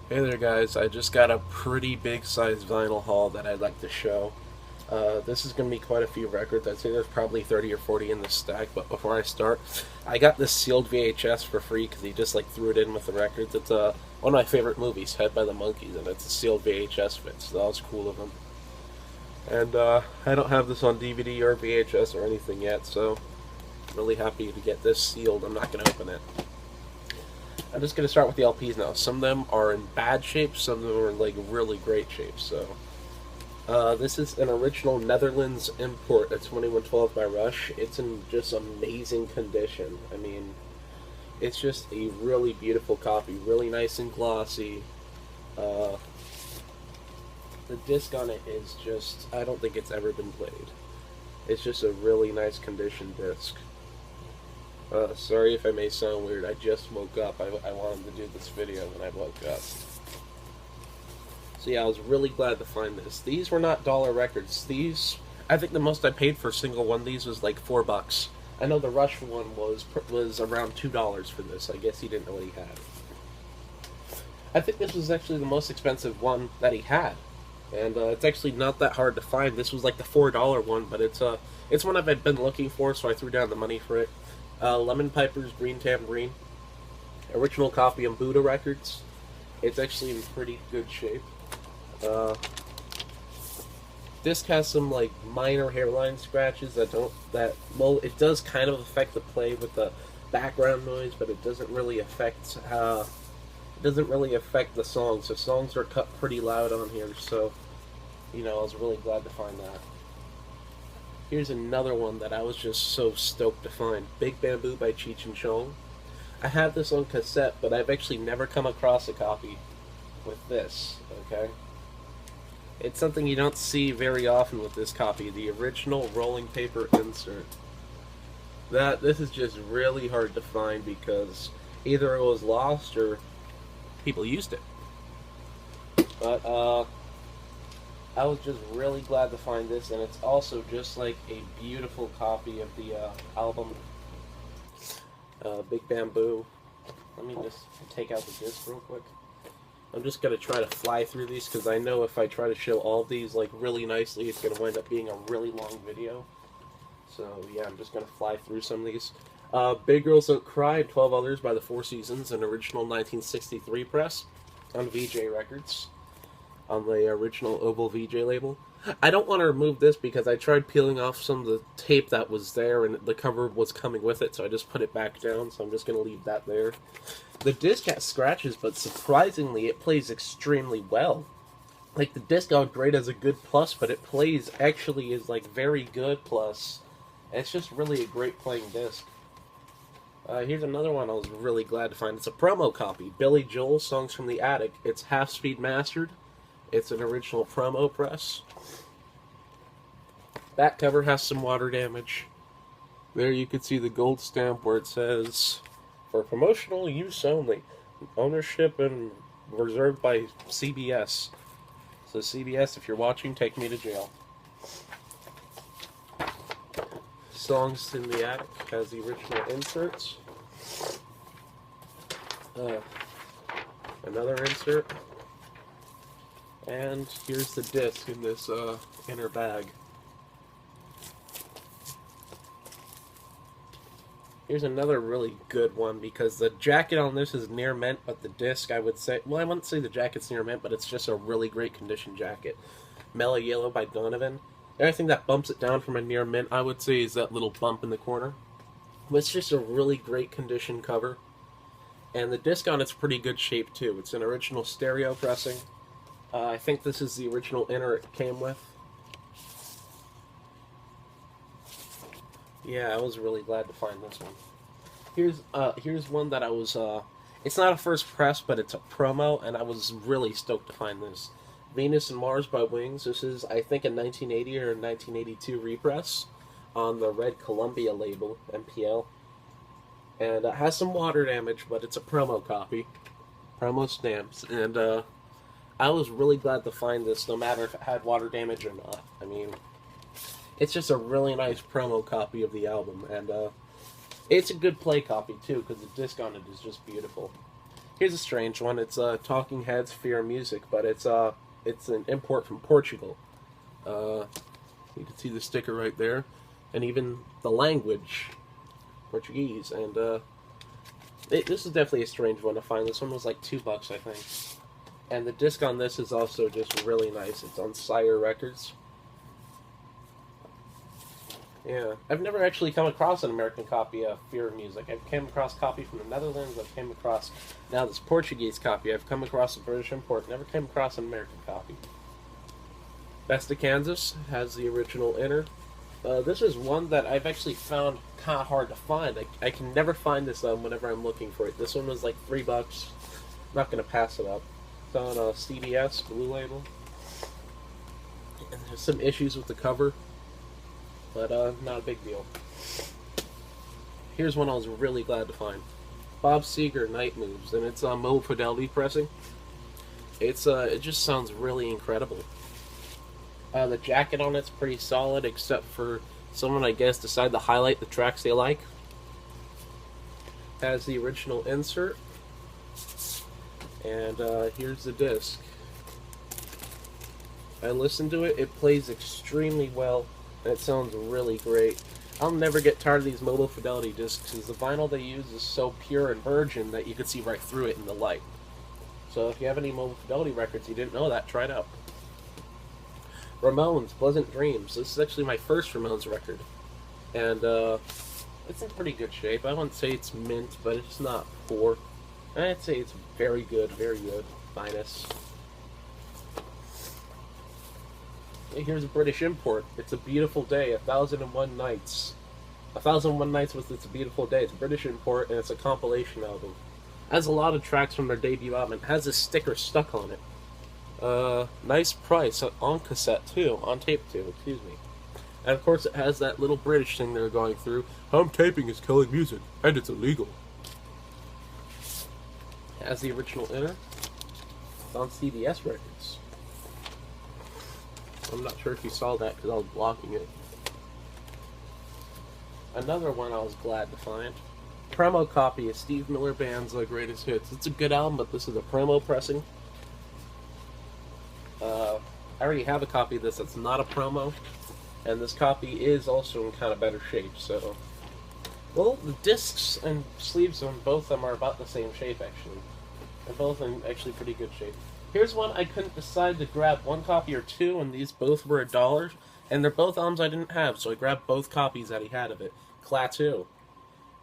Hey there guys, I just got a pretty big size vinyl haul that I'd like to show. This is going to be quite a few records. I'd say there's probably 30 or 40 in this stack, but before I start, I got this sealed VHS for free because he just like threw it in with the records. It's one of my favorite movies, Head by the Monkeys, and it's a sealed VHS fit, so that was cool of him. And I don't have this on DVD or VHS or anything yet, so I'm really happy to get this sealed. I'm not going to open it. I'm just gonna start with the LPs now. Some of them are in bad shape, some of them are in like really great shape. So, this is an original Netherlands import, a 2112 by Rush. It's in just amazing condition. I mean, it's just a really beautiful copy, really nice and glossy. Uh, the disc on it is just, I don't think it's ever been played. It's just a really nice condition disc. Sorry if I may sound weird. I just woke up. I wanted to do this video when I woke up. So yeah, I was really glad to find this. These were not dollar records. These, I think the most I paid for a single one of these was like $4. I know the Rush one was around $2 for this. I guess he didn't know what he had. I think this was actually the most expensive one that he had, and it's actually not that hard to find. This was like the $4 one, but it's one I've been looking for, so I threw down the money for it. Lemon Piper's Green Tambourine. Original copy on Buddha Records. It's actually in pretty good shape. Disc has some like minor hairline scratches well, it does kind of affect the play with the background noise, but it doesn't really affect the songs. The songs are cut pretty loud on here, so I was really glad to find that. Here's another one that I was just so stoked to find. Big Bamboo by Cheech and Chong. I have this on cassette, but I've actually never come across a copy with this, okay? It's something you don't see very often with this copy, the original rolling paper insert. This is just really hard to find because either it was lost or people used it. But, I was just really glad to find this, and it's also just like a beautiful copy of the album, Big Bamboo. Let me just take out the disc real quick. I'm just going to try to fly through these, because I know if I try to show all of these like really nicely, it's going to wind up being a really long video. So yeah, I'm just going to fly through some of these. Big Girls Don't Cry and 12 Others by the Four Seasons, an original 1963 press on VJ Records, on the original Oval VJ label. I don't want to remove this because I tried peeling off some of the tape that was there and the cover was coming with it, so I just put it back down, so I'm just going to leave that there. The disc has scratches, but surprisingly it plays extremely well. Like, the disc on grade as a good plus, but it plays actually is like very good plus. It's just really a great playing disc. Here's another one I was really glad to find. It's a promo copy. Billy Joel, Songs from the Attic. It's half-speed mastered. It's an original promo press. Back cover has some water damage. There you can see the gold stamp where it says, for promotional use only. Ownership and reserved by CBS. So CBS, if you're watching, take me to jail. Songs in the Attic has the original inserts. Another insert. And here's the disc in this inner bag. Here's another really good one, because the jacket on this is near mint, but the disc, I would say, well, I wouldn't say the jacket's near mint, but it's just a really great condition jacket. Mellow Yellow by Donovan. The only thing that bumps it down from a near mint, I would say, is that little bump in the corner. But it's just a really great condition cover. And the disc on it's pretty good shape, too. It's an original stereo pressing. I think this is the original inner it came with. Yeah, I was really glad to find this one. Here's one that I was, it's not a first press, but it's a promo, and I was really stoked to find this. Venus and Mars by Wings. This is, I think, a 1980 or 1982 repress on the Red Columbia label, MPL. And it has some water damage, but it's a promo copy. Promo stamps. And, I was really glad to find this, no matter if it had water damage or not. I mean, it's just a really nice promo copy of the album, and it's a good play copy, too, because the disc on it is just beautiful. Here's a strange one. It's Talking Heads, Fear Music, but it's an import from Portugal. You can see the sticker right there, and even the language, Portuguese. And this is definitely a strange one to find. This one was like $2, I think. And the disc on this is also just really nice. It's on Sire Records. Yeah, I've never actually come across an American copy of Fear of Music. I've came across a copy from the Netherlands. I've came across now this Portuguese copy. I've come across a British import. Never came across an American copy. Best of Kansas has the original inner. This is one that I've actually found kind of hard to find. I can never find this whenever I'm looking for it. This one was like $3. I'm not going to pass it up. It's on CBS, Blue Label. And there's some issues with the cover, but not a big deal. Here's one I was really glad to find. Bob Seger, Night Moves, and it's on Mobile Fidelity pressing. It just sounds really incredible. The jacket on it's pretty solid, except for someone, I guess, decided to highlight the tracks they like. Has the original insert. And here's the disc. I listened to it. It plays extremely well, and it sounds really great. I'll never get tired of these Mobile Fidelity discs, because the vinyl they use is so pure and virgin that you can see right through it in the light. So if you have any Mobile Fidelity records, you didn't know that, try it out. Ramones, Pleasant Dreams. This is actually my first Ramones record. And it's in pretty good shape. I wouldn't say it's mint, but it's not poor. I'd say it's very good, finest. Here's a British import. It's a Beautiful Day, 1001 Nights. 1001 Nights with It's a Beautiful Day. It's a British import, and it's a compilation album. It has a lot of tracks from their debut album. It has a sticker stuck on it. Nice price on cassette too, on tape too, excuse me. And of course it has that little British thing they're going through. Home taping is killing music, and it's illegal. It has the original inner. It's on CBS Records. I'm not sure if you saw that because I was blocking it. Another one I was glad to find. Promo copy of Steve Miller Band's Greatest Hits. It's a good album, but this is a promo pressing. I already have a copy of this that's not a promo, and this copy is also in kind of better shape, so... Well, the discs and sleeves on both of them are about the same shape, actually. They're both in actually pretty good shape. Here's one I couldn't decide to grab one copy or two, and these both were $1, and they're both albums I didn't have, so I grabbed both copies that he had of it. Klaatu.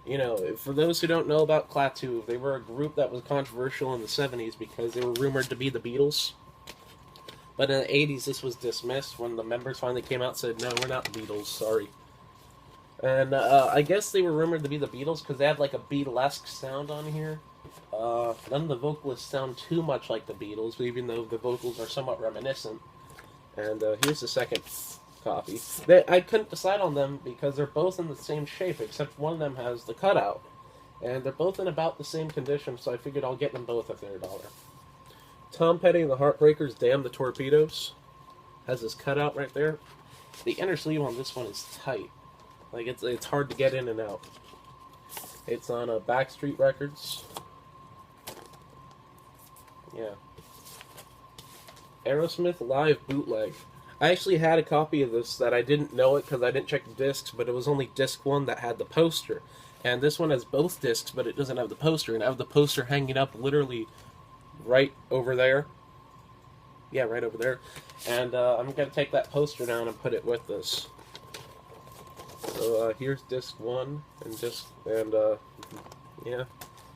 You know, for those who don't know about Klaatu, they were a group that was controversial in the 70s because they were rumored to be the Beatles. But in the 80s, this was dismissed when the members finally came out and said, no, we're not the Beatles, sorry. And I guess they were rumored to be the Beatles because they had like a Beatlesque sound on here. None of the vocalists sound too much like the Beatles, even though the vocals are somewhat reminiscent. And here's the second copy. I couldn't decide on them because they're both in the same shape, except one of them has the cutout. And they're both in about the same condition, so I figured I'll get them both if they're $1. Tom Petty and the Heartbreakers, Damn the Torpedoes. Has this cutout right there. The inner sleeve on this one is tight. Like, it's hard to get in and out. It's on Backstreet Records. Yeah. Aerosmith Live Bootleg. I actually had a copy of this that I didn't know it because I didn't check the discs, but it was only disc 1 that had the poster. And this one has both discs, but it doesn't have the poster. And I have the poster hanging up literally right over there. Yeah, right over there. And I'm going to take that poster down and put it with this. So here's disc 1 and disc, and yeah.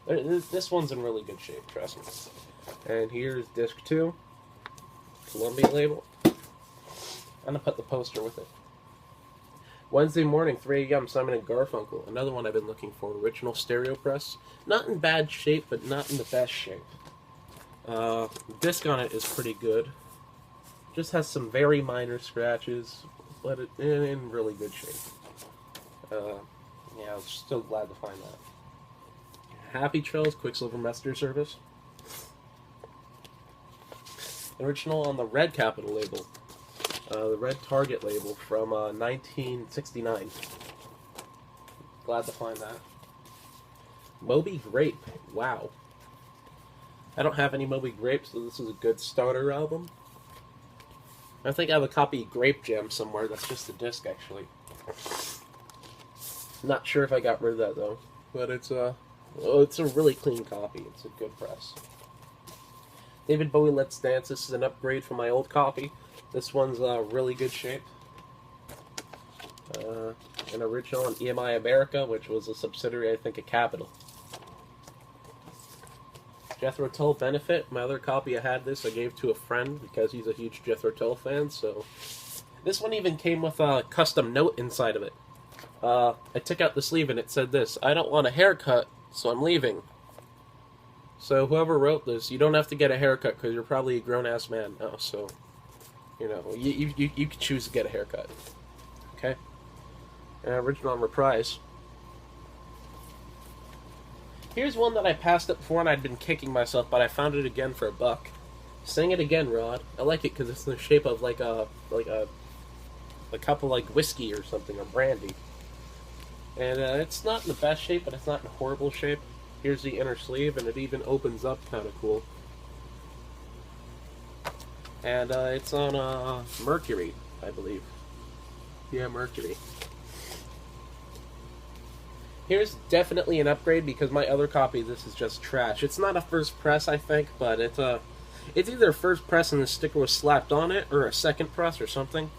This one's in really good shape, trust me. And here's disc 2. Columbia label. I'm going to put the poster with it. Wednesday morning, 3 a.m., Simon & Garfunkel. Another one I've been looking for. Original stereo press. Not in bad shape, but not in the best shape. The disc on it is pretty good. Just has some very minor scratches, but it's in really good shape. Yeah, I was still glad to find that. Happy Trails, Quicksilver Messenger Service. Original on the Red Capital label. The Red Target label from 1969. Glad to find that. Moby Grape. Wow. I don't have any Moby Grape, so this is a good starter album. I think I have a copy of Grape Jam somewhere. That's just a disc, actually. Not sure if I got rid of that, though. But it's a really clean copy. It's a good press. David Bowie Let It Dance. This is an upgrade from my old copy. This one's really good shape. An original on EMI America, which was a subsidiary, I think, of Capitol. Jethro Tull Benefit. My other copy, I had this. I gave to a friend because he's a huge Jethro Tull fan. So this one even came with a custom note inside of it. I took out the sleeve and it said this: "I don't want a haircut, so I'm leaving." So whoever wrote this, you don't have to get a haircut because you're probably a grown-ass man now. So, you know, you can choose to get a haircut. Okay? Original and reprise. Here's one that I passed up before and I'd been kicking myself, but I found it again for $1. Sing it again, Rod. I like it because it's in the shape of like a cup of like whiskey or something, or brandy. And it's not in the best shape, but it's not in a horrible shape. Here's the inner sleeve, and it even opens up, kind of cool. And it's on Mercury, I believe. Yeah, Mercury. Here's definitely an upgrade because my other copy of this is just trash. It's not a first press, I think, but it's either a first press and the sticker was slapped on it, or a second press or something.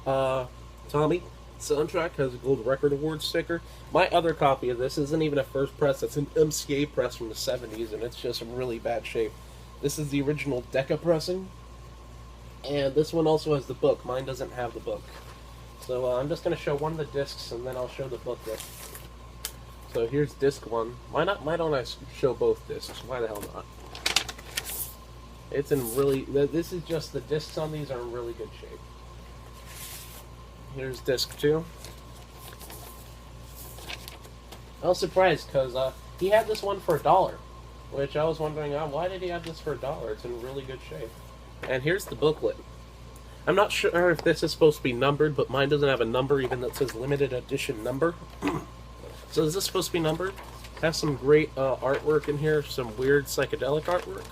Tommy Soundtrack has a Gold Record Award sticker. My other copy of this isn't even a first press. It's an MCA press from the 70s, and it's just in really bad shape. This is the original Decca pressing, and this one also has the book. Mine doesn't have the book. So I'm just going to show one of the discs, and then I'll show the booklet. So here's disc 1. Why don't I show both discs? Why the hell not? It's in really... This is just... The discs on these are in really good shape. Here's disc 2. I was surprised because he had this one for $1, which I was wondering, why did he have this for $1? It's in really good shape. And here's the booklet. I'm not sure if this is supposed to be numbered, but mine doesn't have a number, even though it says limited edition number. So is this supposed to be numbered? Has some great artwork in here, some weird psychedelic artwork.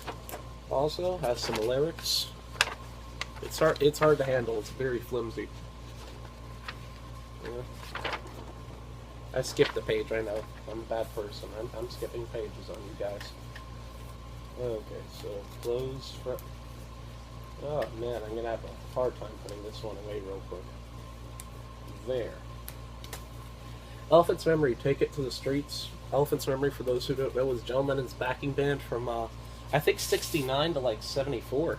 Also has some lyrics. It's hard to handle. It's very flimsy. Yeah. I skipped the page. I know. I'm a bad person. I'm skipping pages on you guys. Okay, so close for. Oh man, I'm gonna have a hard time putting this one away real quick. There. Elephant's Memory, Take It to the Streets. Elephant's Memory, for those who don't know, was John Lennon's backing band from, I think, 69 to, like, 74.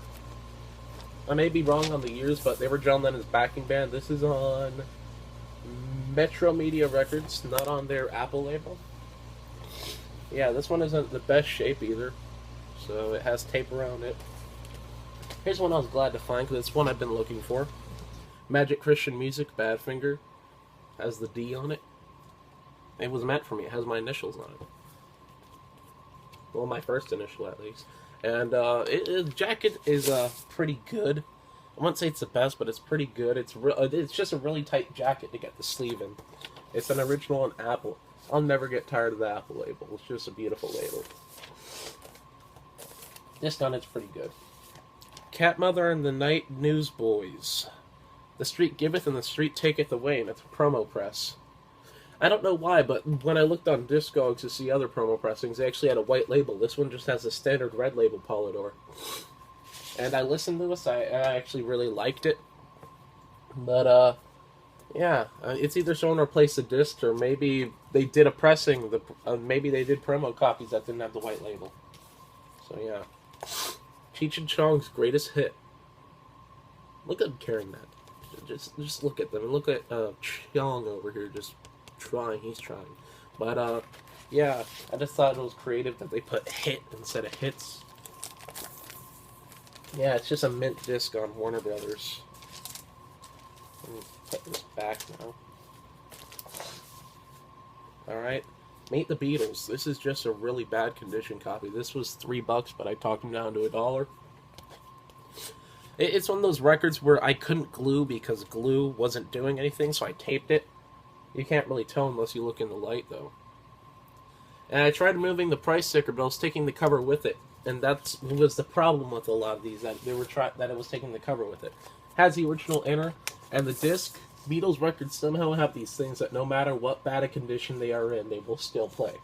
I may be wrong on the years, but they were John Lennon's backing band. This is on Metro Media Records, not on their Apple label. Yeah, this one isn't the best shape either, so it has tape around it. Here's one I was glad to find, because it's one I've been looking for. Magic Christian Music, Badfinger. Has the D on it. It was meant for me. It has my initials on it. Well, my first initial, at least. And the jacket is pretty good. I wouldn't say it's the best, but it's pretty good. It's just a really tight jacket to get the sleeve in. It's an original on Apple. I'll never get tired of the Apple label. It's just a beautiful label. This on it's pretty good. Cat Mother and the Night Newsboys. The street giveth and the street taketh away, and it's a promo press. I don't know why, but when I looked on Discogs to see other promo pressings, they actually had a white label. This one just has a standard red label Polydor. And I listened to this, I actually really liked it. But, yeah, it's either someone replaced the disc, or maybe they did a pressing, maybe they did promo copies that didn't have the white label. So, yeah. Cheech and Chong's greatest hit. Look at him carrying that. Just look at them, and look at Chong over here, just trying. He's trying. But yeah, I just thought it was creative that they put hit instead of hits. Yeah, it's just a mint disc on Warner Brothers. Let me put this back now. Alright, Meet the Beatles. This is just a really bad condition copy. This was $3, but I talked them down to $1. It's one of those records where I couldn't glue because glue wasn't doing anything, so I taped it. You can't really tell unless you look in the light, though. And I tried removing the price sticker, but I was taking the cover with it. and that's was the problem with a lot of these, that they were that it was taking the cover with it. Has the original inner and the disc. Beatles records somehow have these things that no matter what bad a condition they are in, they will still play.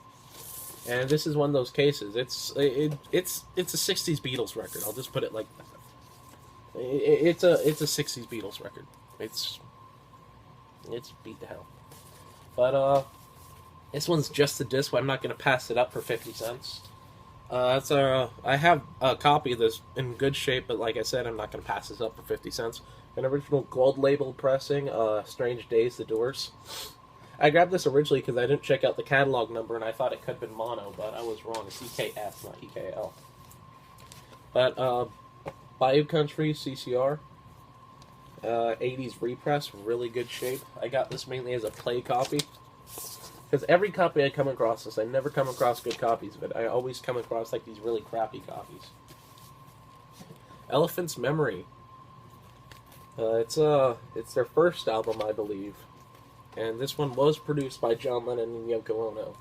And this is one of those cases. It's a '60s Beatles record. I'll just put it like that. It's a '60s Beatles record. It's beat to hell. But this one's just the disc. But I'm not gonna pass it up for 50 cents. I have a copy of this in good shape, but like I said, I'm not gonna pass this up for 50 cents. An original gold label pressing, Strange Days, The Doors. I grabbed this originally because I didn't check out the catalog number, and I thought it could have been mono, but I was wrong. It's EKS, not EKL. But, Bayou Country, CCR. 80s repress, really good shape. I got this mainly as a play copy. Because every copy I come across this, I never come across good copies of it. I always come across, like, these really crappy copies. Elephant's Memory. It's their first album, I believe, and this one was produced by John Lennon and Yoko Ono.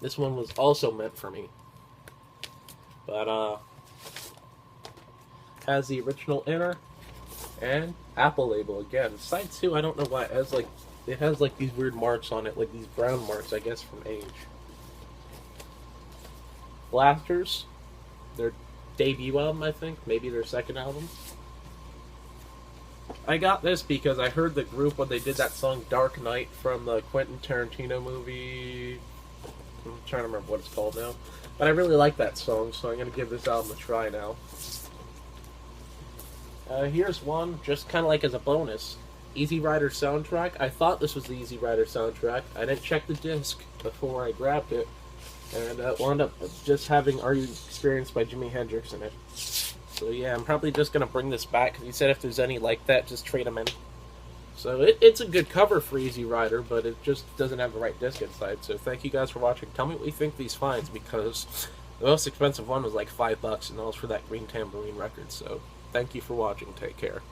This one was also meant for me, but has the original inner and Apple label again. Side 2, I don't know why it has like these weird marks on it, like these brown marks, I guess from age. Blasters, their debut album, I think, maybe their second album. I got this because I heard the group when they did that song Dark Knight from the Quentin Tarantino movie. I'm trying to remember what it's called now. But I really like that song, so I'm going to give this album a try now. Here's one, just kind of like as a bonus. Easy Rider soundtrack. I thought this was the Easy Rider soundtrack. I didn't check the disc before I grabbed it. And wound up just having Are You Experienced by Jimi Hendrix in it. So yeah, I'm probably just going to bring this back, because he said if there's any like that, just trade them in. So it's a good cover for Easy Rider, but it just doesn't have the right disc inside. So thank you guys for watching. Tell me what you think of these finds, because the most expensive one was like $5, and that was for that Green Tambourine record. So thank you for watching. Take care.